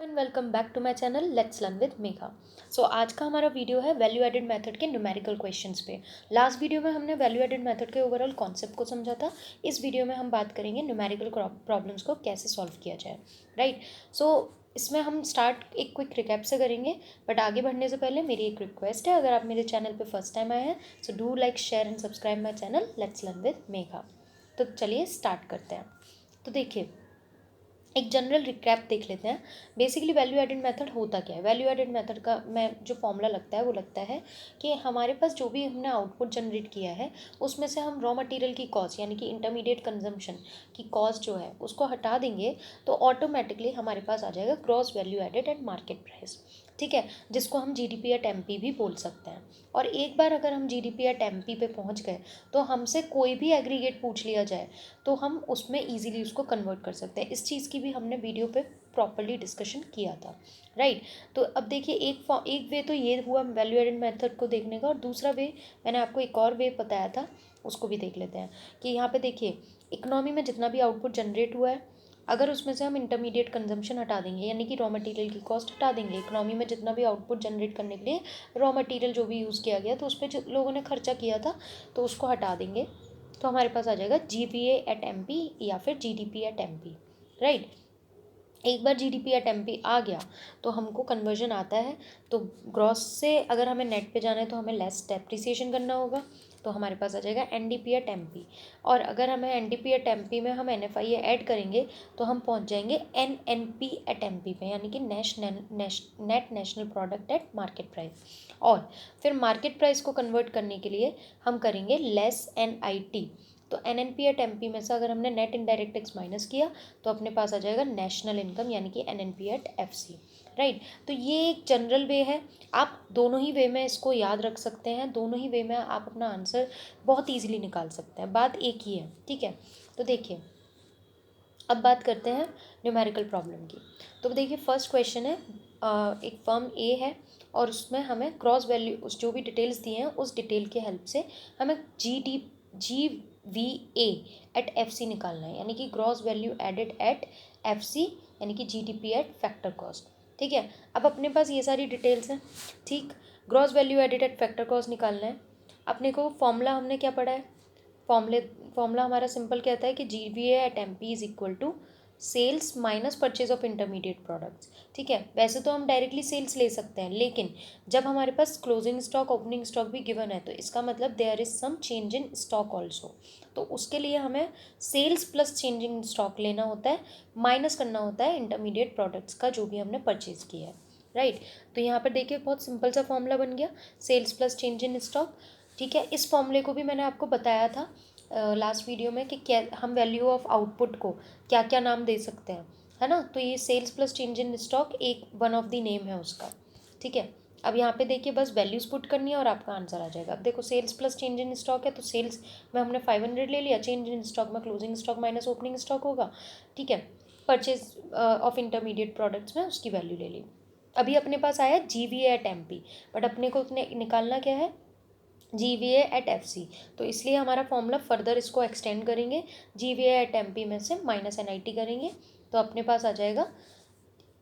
And welcome back to my channel let's learn with Megha. So आज का हमारा video है वैल्यू एडेड मेथड के न्यूमेरिकल क्वेश्चंस पे। लास्ट वीडियो में हमने वैल्यू एडेड मेथड के ओवरऑल कॉन्सेप्ट को समझा था। इस वीडियो में हम बात करेंगे न्यूमेरिकल प्रॉब्लम्स को कैसे सॉल्व किया जाए। राइट। सो इसमें हम स्टार्ट एक क्विक रिकैप से करेंगे, बट आगे बढ़ने से पहले मेरी एक रिक्वेस्ट है, अगर आप मेरे चैनल पर फर्स्ट टाइम आए हैं so do like share and subscribe my channel let's learn with Megha. तो चलिए स्टार्ट करते हैं। तो देखिए, एक जनरल रिकैप देख लेते हैं। बेसिकली वैल्यू एडेड मेथड होता क्या है। वैल्यू एडेड मेथड का मैं जो फॉर्मूला लगता है वो लगता है कि हमारे पास जो भी हमने आउटपुट जनरेट किया है उसमें से हम रॉ मटेरियल की कॉस्ट यानी कि इंटरमीडिएट कंजम्पशन की कॉस्ट जो है उसको हटा देंगे तो ऑटोमेटिकली हमारे पास आ जाएगा gross value added at market price. ठीक है, जिसको हम जीडीपी एट एमपी भी बोल सकते हैं। और एक बार अगर हम जीडीपी एट एमपी पे पहुंच गए तो हमसे कोई भी एग्रीगेट पूछ लिया जाए तो हम उसमें इजीली उसको कन्वर्ट कर सकते हैं। इस चीज़ की भी हमने वीडियो पे प्रॉपरली डिस्कशन किया था। राइट। तो अब देखिए, एक वे तो ये हुआ वैल्यू एडेड मेथड को देखने का, और दूसरा वे मैंने आपको एक और वे बताया था, उसको भी देख लेते हैं। कि यहाँ पे देखिए, इकोनॉमी में जितना भी आउटपुट जनरेट हुआ है अगर उसमें से हम इंटरमीडिएट कंजम्पशन हटा देंगे यानी कि रॉ मटेरियल की कॉस्ट हटा देंगे, इकोनॉमी में जितना भी आउटपुट जनरेट करने के लिए रॉ मटेरियल जो भी यूज़ किया गया तो उस पर जो लोगों ने खर्चा किया था तो उसको हटा देंगे, तो हमारे पास आ जाएगा जीवीए एट एमपी या फिर जीडीपी एट एमपी। राइट। एक बार जीडीपी एट एमपी आ गया तो हमको कन्वर्जन आता है। तो ग्रॉस से अगर हमें नेट पे जाना है तो हमें लेस डेप्रिसिएशन करना होगा, तो हमारे पास आ जाएगा एनडीपी एट एमपी। और अगर हमें एनडीपी एट एमपी में हम एनएफआई ऐड करेंगे तो हम पहुंच जाएंगे एनएनपी एट एमपी पे, यानी कि net national product at market price. और फिर मार्केट प्राइस को कन्वर्ट करने के लिए हम करेंगे लेस एनआईटी। तो एनएनपी एट एमपी में से अगर हमने नेट इनडायरेक्ट टैक्स माइनस किया तो अपने पास आ जाएगा नेशनल इनकम यानी कि एनएनपी एट एफसी। राइट। तो ये एक जनरल वे है, आप दोनों ही वे में इसको याद रख सकते हैं, दोनों ही वे में आप अपना आंसर बहुत ईजिली निकाल सकते हैं, बात एक ही है। ठीक है। तो देखिए, अब बात करते हैं न्यूमेरिकल प्रॉब्लम की। तो देखिए, फर्स्ट क्वेश्चन है, एक फर्म ए है और उसमें हमें क्रॉस वैल्यू उस जो भी डिटेल्स दिए हैं उस डिटेल के हेल्प से हमें G V A at F C निकालना है, यानी कि gross value added at F C यानी कि G D P at factor cost. ठीक है, अब अपने पास ये सारी डिटेल्स हैं। ठीक, gross value added at factor cost निकालना है। अपने को फॉर्मूला हमने क्या पढ़ा है, फॉर्मूला हमारा सिंपल कहता है कि G V at M P is equal to sales minus purchase of intermediate products. ठीक है, वैसे तो हम डायरेक्टली सेल्स ले सकते हैं, लेकिन जब हमारे पास क्लोजिंग स्टॉक ओपनिंग स्टॉक भी गिवन है तो इसका मतलब there is some change in stock also. तो उसके लिए हमें sales plus change in stock लेना होता है, माइनस करना होता है इंटरमीडिएट प्रोडक्ट्स का जो भी हमने परचेज किया है। राइट। तो यहाँ पर देखिए, बहुत सिंपल सा फॉर्मूला बन गया, sales plus change in stock. ठीक है, इस फॉर्मूले को भी मैंने आपको बताया था लास्ट वीडियो में कि क्या हम वैल्यू ऑफ आउटपुट को क्या क्या नाम दे सकते हैं, है ना। तो ये sales plus change in stock एक वन ऑफ द नेम है उसका। ठीक है, अब यहाँ पे देखिए, बस वैल्यूज पुट करनी है और आपका आंसर आ जाएगा। अब देखो, sales plus change in stock है तो सेल्स में हमने 500 ले लिया, चेंज इन स्टॉक में closing stock minus opening stock होगा। ठीक है, परचेज ऑफ इंटरमीडिएट प्रोडक्ट्स में उसकी वैल्यू ले ली। अभी अपने पास आया G V at M P, but अपने को निकालना क्या है, G V at F C. तो इसलिए हमारा फॉर्मूला फर्दर इसको एक्सटेंड करेंगे, G V at M P में से माइनस एन आई टी करेंगे तो अपने पास आ जाएगा,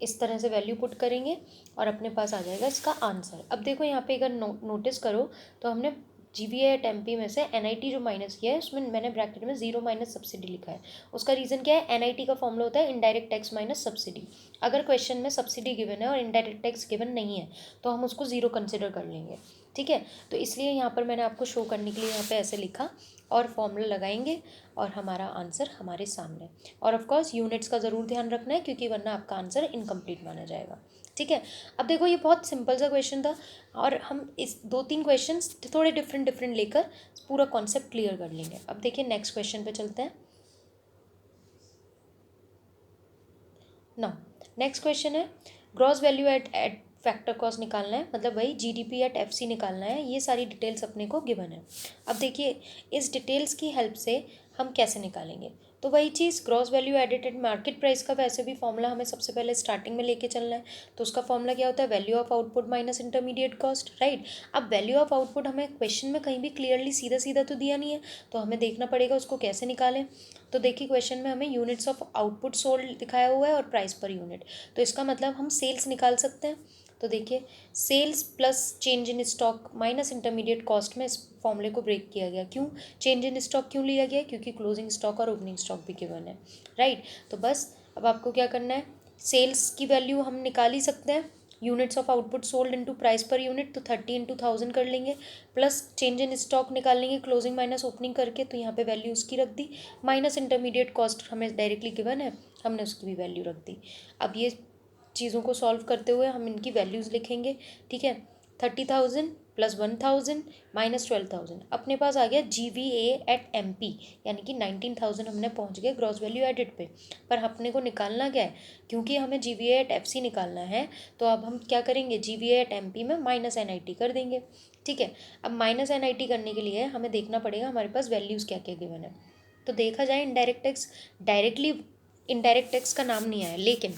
इस तरह से वैल्यू पुट करेंगे और अपने पास आ जाएगा इसका आंसर। अब देखो यहाँ पे अगर नोटिस करो तो हमने जी वी एट एम पी में से एन आई टी जो माइनस किया है उसमें मैंने ब्रैकेट में जीरो माइनस सब्सिडी लिखा है। उसका रीज़न क्या है, एन आई टी का फॉर्मूला होता है इनडायरेक्ट टैक्स माइनस सब्सिडी। अगर क्वेश्चन में सब्सिडी गिवन है और इनडायरेक्ट टैक्स गिवन नहीं है तो हम उसको ज़ीरो कंसिडर कर लेंगे। ठीक है, तो इसलिए यहाँ पर मैंने आपको शो करने के लिए यहाँ पे ऐसे लिखा और फॉर्मूला लगाएंगे और हमारा आंसर हमारे सामने। और ऑफ कोर्स यूनिट्स का ज़रूर ध्यान रखना है क्योंकि वरना आपका आंसर इनकम्प्लीट माना जाएगा। ठीक है, अब देखो, ये बहुत सिंपल सा क्वेश्चन था और हम इस 2-3 क्वेश्चन थोड़े डिफरेंट डिफरेंट लेकर पूरा कॉन्सेप्ट क्लियर कर लेंगे। अब देखिए, नेक्स्ट क्वेश्चन पे चलते हैं ना। नेक्स्ट क्वेश्चन है, gross value at factor cost निकालना है, मतलब वही जीडीपी एट एफसी निकालना है। ये सारी डिटेल्स अपने को गिवन है। अब देखिए, इस डिटेल्स की हेल्प से हम कैसे निकालेंगे, तो वही चीज़ gross value added at market price का वैसे भी फॉर्मूला हमें सबसे पहले स्टार्टिंग में लेके चलना है। तो उसका फॉर्मूला क्या होता है, value of output minus intermediate cost. Right. अब वैल्यू ऑफ आउटपुट हमें क्वेश्चन में कहीं भी क्लियरली सीधा सीधा तो दिया नहीं है, तो हमें देखना पड़ेगा उसको कैसे निकालें। तो देखिए क्वेश्चन में हमें यूनिट्स ऑफ आउटपुट सोल्ड दिखाया हुआ है और प्राइस पर यूनिट, तो इसका मतलब हम सेल्स निकाल सकते हैं। तो देखिए sales plus change in stock minus intermediate cost में इस फॉर्मूले को ब्रेक किया गया। क्यों चेंज इन स्टॉक क्यों लिया गया? क्योंकि क्लोजिंग स्टॉक और ओपनिंग स्टॉक भी गिवन है, राइट। तो बस अब आपको क्या करना है, सेल्स की वैल्यू हम निकाल ही सकते हैं, units of output sold into price per unit, तो 30 इंटू 1000 कर लेंगे, प्लस चेंज इन स्टॉक निकाल लेंगे क्लोजिंग माइनस ओपनिंग करके, तो यहाँ पे वैल्यू उसकी रख दी, माइनस इंटरमीडिएट कॉस्ट हमें डायरेक्टली गिवन है, हमने उसकी भी वैल्यू रख दी। अब ये चीज़ों को सॉल्व करते हुए हम इनकी वैल्यूज़ लिखेंगे, ठीक है। 30,000 प्लस 1000 माइनस 12,000, अपने पास आ गया GVA@MP, यानी कि 19,000 हमने पहुंच गए ग्रॉस वैल्यू एडिड पे। पर अपने को निकालना क्या है, क्योंकि हमें GVA@FC निकालना है, तो अब हम क्या करेंगे, GVA@MP में माइनस NIT कर देंगे, ठीक है। अब माइनस NIT करने के लिए हमें देखना पड़ेगा हमारे पास वैल्यूज़ क्या क्या गिवन है। तो देखा जाए indirect tax, directly indirect tax का नाम नहीं आया, लेकिन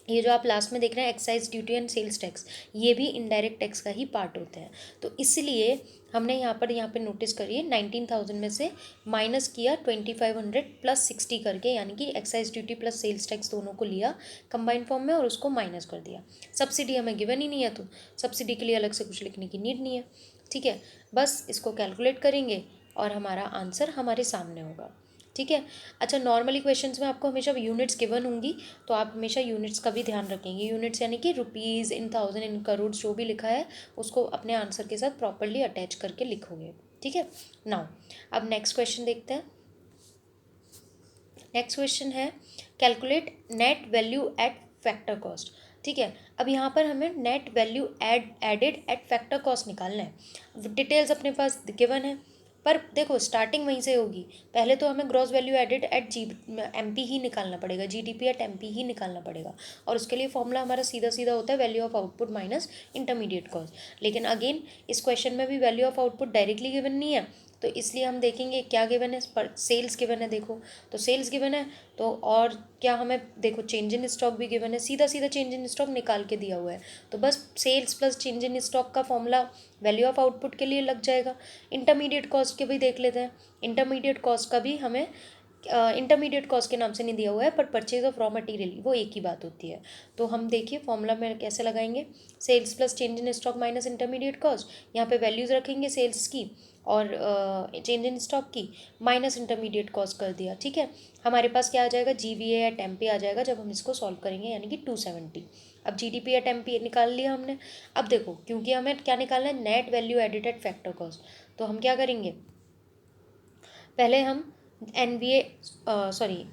ये जो आप लास्ट में देख रहे हैं excise duty and sales tax, ये भी इनडायरेक्ट टैक्स का ही पार्ट होते हैं। तो इसलिए हमने यहाँ पे नोटिस करिए 19,000 में से माइनस किया 2500 प्लस 60 करके, यानी कि excise duty plus sales tax दोनों को लिया कंबाइन फॉर्म में और उसको माइनस कर दिया। सब्सिडी हमें गिवन ही नहीं है, तो सब्सिडी के लिए अलग से कुछ लिखने की नीड नहीं है, ठीक है। बस इसको कैलकुलेट करेंगे और हमारा आंसर हमारे सामने होगा, ठीक है। अच्छा, नॉर्मली क्वेश्चंस में आपको हमेशा यूनिट्स गिवन होंगी, तो आप हमेशा यूनिट्स का भी ध्यान रखेंगे। यूनिट्स यानी कि रुपीज़, इन थाउजेंड, इन करोड़, जो भी लिखा है उसको अपने आंसर के साथ प्रॉपरली अटैच करके लिखोगे, ठीक है। नाउ अब नेक्स्ट क्वेश्चन देखते हैं। नेक्स्ट क्वेश्चन है calculate net value at factor cost, ठीक है। अब यहाँ पर हमें net value added at factor cost निकालना है। डिटेल्स अपने पास गिवन है, पर देखो स्टार्टिंग वहीं से होगी। पहले तो हमें gross value added at MP ही निकालना पड़ेगा, GDP@MP ही निकालना पड़ेगा, और उसके लिए फॉर्मूला हमारा सीधा सीधा होता है value of output minus intermediate cost. लेकिन अगेन इस क्वेश्चन में भी value of output directly given नहीं है, तो इसलिए हम देखेंगे क्या गिवन है, पर सेल्स गिवन है, देखो तो सेल्स गिवन है, तो और क्या हमें देखो चेंज इन स्टॉक भी गिवन है, सीधा सीधा चेंज इन स्टॉक निकाल के दिया हुआ है, तो बस sales plus change in stock का फॉर्मूला वैल्यू ऑफ आउटपुट के लिए लग जाएगा। इंटरमीडिएट कॉस्ट के भी देख लेते हैं, इंटरमीडिएट कॉस्ट का भी हमें इंटरमीडिएट कॉस्ट के नाम से नहीं दिया हुआ है, पर परचेज ऑफ रॉ मटेरियल वो एक ही बात होती है। तो हम देखिए फॉर्मूला में कैसे लगाएंगे, sales plus change in stock minus intermediate cost, यहाँ पे वैल्यूज़ रखेंगे सेल्स की और चेंज इन स्टॉक की, माइनस इंटरमीडिएट कॉस्ट कर दिया, ठीक है। हमारे पास क्या आ जाएगा, GVA@MP आ जाएगा जब हम इसको सॉल्व करेंगे, यानी कि 270। अब GDP@MP निकाल लिया हमने। अब देखो क्योंकि हमें क्या निकालना है, net value added at factor cost, तो हम क्या करेंगे, पहले हम NVA सॉरी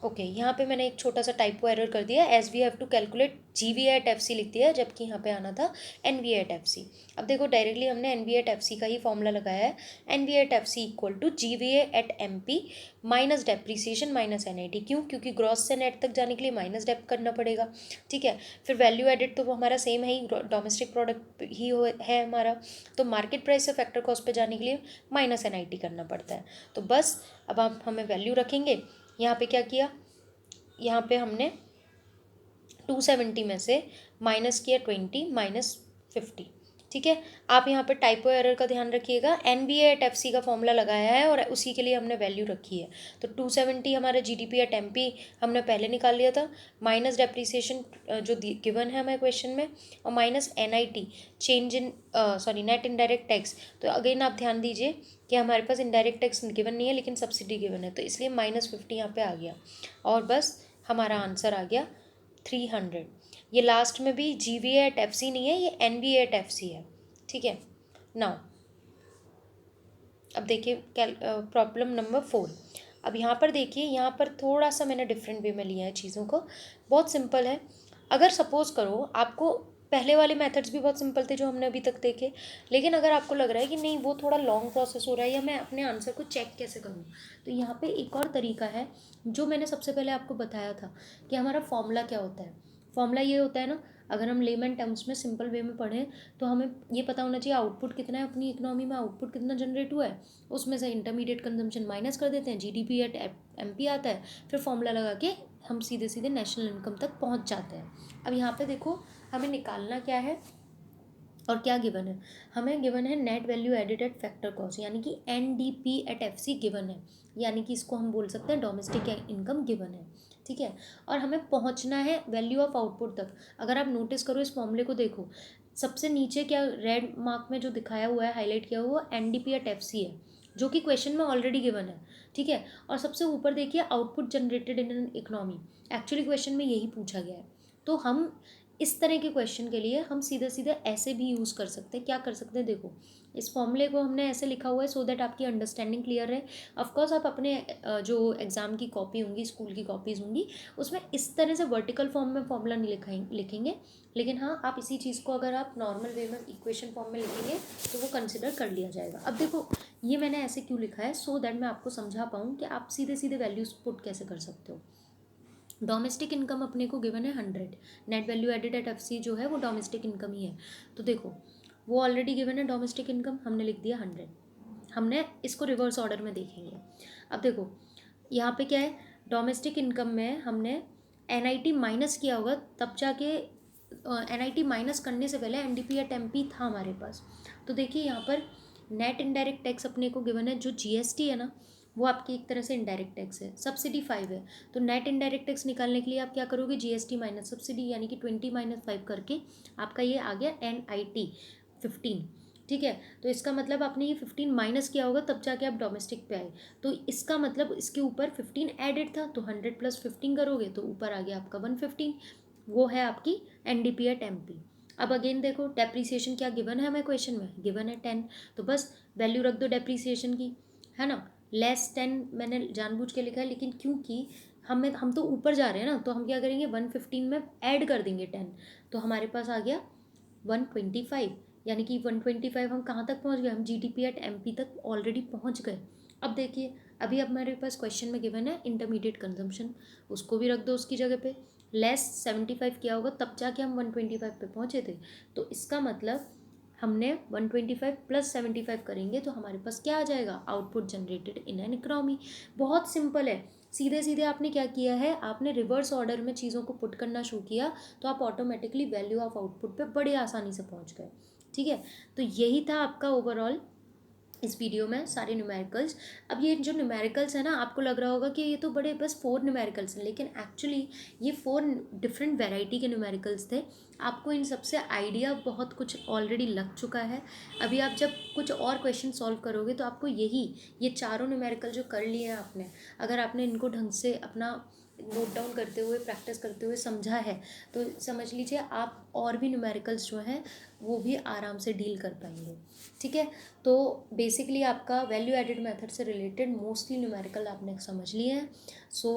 ओके यहाँ पे मैंने एक छोटा सा टाइपो एरर कर दिया, as we have to calculate GVA@FC लिख दिया, जबकि यहाँ पे आना था NVA@FC। अब देखो डायरेक्टली हमने NVA@FC का ही फॉर्मूला लगाया है, NVA@FC equal to GVA@MP minus depreciation minus NIT। क्यों? क्योंकि ग्रॉस से नेट तक जाने के लिए माइनस डेप करना पड़ेगा, ठीक है। फिर वैल्यू एडेड तो वो हमारा सेम है ही, डोमेस्टिक प्रोडक्ट ही है हमारा, तो मार्केट प्राइस से फैक्टर कॉस्ट पे जाने के लिए माइनस NIT करना पड़ता है। तो बस अब आप हमें वैल्यू रखेंगे, यहाँ पे क्या किया, यहाँ पे हमने 270 में से माइनस किया 20 माइनस 50, ठीक है। आप यहाँ पे टाइपो एरर का ध्यान रखिएगा, NVA@FC का फॉर्मूला लगाया है और उसी के लिए हमने वैल्यू रखी है। तो 270 हमारा GDP@MP हमने पहले निकाल लिया था, माइनस डेप्रीसिएशन जो गिवन है हमें क्वेश्चन में, और minus NIT change in net indirect tax. तो अगेन आप ध्यान दीजिए कि हमारे पास इनडायरेक्ट टैक्स गिवन नहीं है लेकिन सब्सिडी गिवन है, तो इसलिए -50 यहाँ पे आ गया, और बस हमारा आंसर आ गया 300। ये लास्ट में भी GVA@FC नहीं है, ये NVA@FC है, ठीक है। नाउ अब देखिए प्रॉब्लम नंबर 4। अब यहाँ पर देखिए, यहाँ पर थोड़ा सा मैंने डिफरेंट वे में लिया है चीज़ों को, बहुत सिंपल है। अगर सपोज़ करो आपको पहले वाले मेथड्स भी बहुत सिंपल थे जो हमने अभी तक देखे, लेकिन अगर आपको लग रहा है कि नहीं वो थोड़ा लॉन्ग प्रोसेस हो रहा है या मैं अपने आंसर को चेक कैसे करूँ, तो यहाँ पे एक और तरीका है जो मैंने सबसे पहले आपको बताया था कि हमारा फॉर्मूला क्या होता है। फॉर्मूला ये होता है ना, अगर हम लेमन टर्म्स में सिंपल वे में पढ़ें तो हमें ये पता होना चाहिए आउटपुट कितना है, अपनी इकोनॉमी में आउटपुट कितना जनरेट हुआ है, उसमें से इंटरमीडिएट कंजम्पशन माइनस कर देते हैं, GDP@MP आता है, फिर फॉर्मूला लगा के हम सीधे सीधे नेशनल इनकम तक पहुंच जाते हैं। अब यहाँ पे देखो हमें निकालना क्या है, और क्या गिवन है, हमें गिवन है net value added at factor cost, यानी कि NDP एट FC गिवन है, यानी कि इसको हम बोल सकते हैं डोमेस्टिक इनकम गिवन है। ठीक है, और हमें पहुंचना है वैल्यू ऑफ आउटपुट तक। अगर आप नोटिस करो इस फॉर्मूले को देखो, सबसे नीचे क्या रेड मार्क में जो दिखाया हुआ है, हाईलाइट किया हुआ, NDP एट FC है, जो कि क्वेश्चन में ऑलरेडी गिवन है। ठीक है, और सबसे ऊपर देखिए output generated in an economy, actually question में यही पूछा गया है। तो हम इस तरह के क्वेश्चन के लिए हम सीधे सीधे ऐसे भी यूज़ कर सकते हैं। क्या कर सकते हैं, देखो इस फॉर्मूले को हमने ऐसे लिखा हुआ है सो दैट आपकी अंडरस्टैंडिंग क्लियर है। ऑफकोर्स आप अपने जो एग्ज़ाम की कॉपी होंगी, स्कूल की कॉपीज़ होंगी, उसमें इस तरह से वर्टिकल फॉर्म में फॉर्मूला नहीं लिखेंगे, लेकिन हाँ आप इसी चीज़ को अगर आप नॉर्मल वे में इक्वेशन फॉर्म में लिखेंगे तो वो कंसिडर कर लिया जाएगा। अब देखो ये मैंने ऐसे क्यों लिखा है, सो दैट मैं आपको समझा पाऊँ कि आप सीधे सीधे वैल्यूज पुट कैसे कर सकते हो। डोमेस्टिक इनकम अपने को गिवन है 100, net value added at FC जो है वो डोमेस्टिक इनकम ही है। तो देखो वो ऑलरेडी गिवन है डोमेस्टिक इनकम, हमने लिख दिया 100। हमने इसको रिवर्स ऑर्डर में देखेंगे। अब देखो यहाँ पे क्या है, डोमेस्टिक इनकम में हमने NIT माइनस किया होगा, तब जाके NIT माइनस करने से पहले NDP या MP था हमारे पास। तो देखिए यहाँ पर नेट इनडायरेक्ट टैक्स अपने को गिवन है, जो GST है ना वो आपकी एक तरह से इनडायरेक्ट टैक्स है, सब्सिडी 5 है। तो नेट इनडायरेक्ट टैक्स निकालने के लिए आप क्या करोगे, GST माइनस सब्सिडी, यानी कि 20 - 5 करके आपका ये आ गया NIT 15। ठीक है, तो इसका मतलब आपने ये 15 माइनस किया होगा तब जाके आप डोमेस्टिक पे आए। तो इसका मतलब इसके ऊपर 15 एडेड था, तो 100 + 15 करोगे तो ऊपर आ गया आपका 115, वो है आपकी NDP एट MP। अब अगेन देखो डेप्रीसिएशन क्या गिवन है हमें क्वेश्चन में, गिवन है 10, तो बस वैल्यू रख दो डेप्रीसिएशन की, है ना। <10 मैंने जानबूझ के लिखा है, लेकिन क्योंकि हम तो ऊपर जा रहे हैं ना, तो हम क्या करेंगे 115 में ऐड कर देंगे 10, तो हमारे पास आ गया 125, यानी कि 125 हम कहाँ तक पहुँच गए, हम GDP एट MP तक ऑलरेडी पहुँच गए। अब देखिए अभी अब हमारे पास क्वेश्चन में गिवन है इंटरमीडिएट कंजम्पशन, उसको भी रख दो उसकी जगह पे, लेस 75 किया होगा तब जाके हम 125 पे पहुँचे थे। तो इसका मतलब हमने 125 + 75 करेंगे तो हमारे पास क्या आ जाएगा, output generated in an economy. बहुत सिंपल है, सीधे सीधे आपने क्या किया है, आपने रिवर्स ऑर्डर में चीज़ों को पुट करना शुरू किया तो आप ऑटोमेटिकली वैल्यू ऑफ आउटपुट पे बड़े आसानी से पहुंच गए। ठीक है, तो यही था आपका ओवरऑल इस वीडियो में सारे न्यूमेरिकल्स। अब ये जो न्यूमेरिकल्स है ना, आपको लग रहा होगा कि ये तो बड़े बस 4 न्यूमेरिकल्स हैं, लेकिन एक्चुअली ये 4 डिफरेंट वेराइटी के न्यूमेरिकल्स थे। आपको इन सबसे आइडिया बहुत कुछ ऑलरेडी लग चुका है। अभी आप जब कुछ और क्वेश्चन सॉल्व करोगे तो आपको ये चारों न्यूमेरिकल जो कर लिए हैं आपने, अगर आपने इनको ढंग से अपना नोट डाउन करते हुए प्रैक्टिस करते हुए समझा है तो समझ लीजिए आप और भी न्यूमेरिकल्स जो हैं वो भी आराम से डील कर पाएंगे। ठीक है, तो बेसिकली आपका वैल्यू एडेड मेथड से रिलेटेड मोस्टली न्यूमेरिकल आपने समझ लिए हैं। सो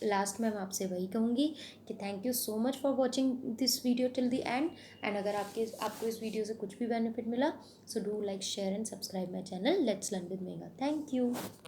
लास्ट में मैं आपसे वही कहूँगी कि thank you so much for watching this video till the end अगर आपको इस वीडियो से कुछ भी बेनिफिट मिला so do like share and subscribe my channel let's learn with mega. Thank you.